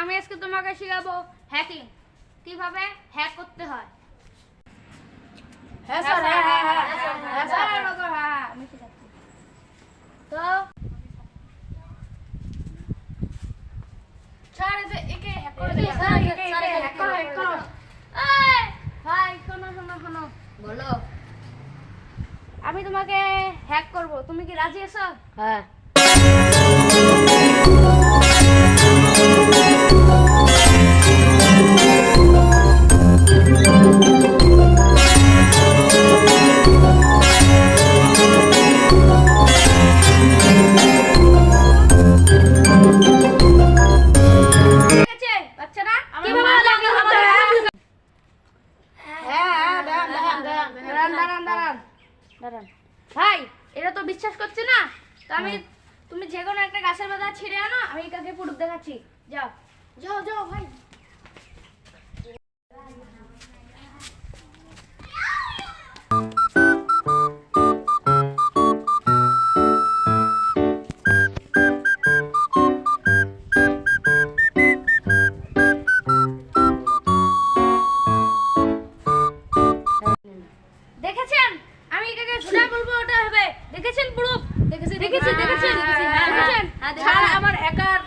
আমি আজকে তোমাকে শেখাবো হ্যাকিং, কিভাবে হ্যাক করতে হয়। হ্যাঁ স্যার, হ্যাঁ হ্যাঁ হ্যাঁ হ্যাঁ স্যার, আমি শেখাচ্ছি। তো স্যার একে হ্যাক করে একে, দেন স্যার, স্যার, একে, একে একে, হ্যাক করো, হ্যাক করো। এই, ভাই শোনো শোনো শোনো, বলো। আমি তোমাকে হ্যাক করব, তুমি কি রাজি আছো? হ্যাঁ। ঠিক আছে বাচ্চারা, কিভাবে লগ ইন করতে হয়? হ্যাঁ, দাঁড়ান। দাঁড়ান ভাই, এটা তো বিশ্বাস করছে না, তো আমি তুমি যে কোনো একটা গাছের পাতা ছিঁড়ে আনো, আমি কাকে প্রুফ দেখাচ্ছি। যাও যাও যাও ভাই। দেখেছেন, আমি এটাকে যেটা বলবো ওটা হবে। দেখেছেন প্রুফ? দেখেছি দেখেছেন? হ্যাঁ, দেখেছেন? স্যার আমার হ্যাকার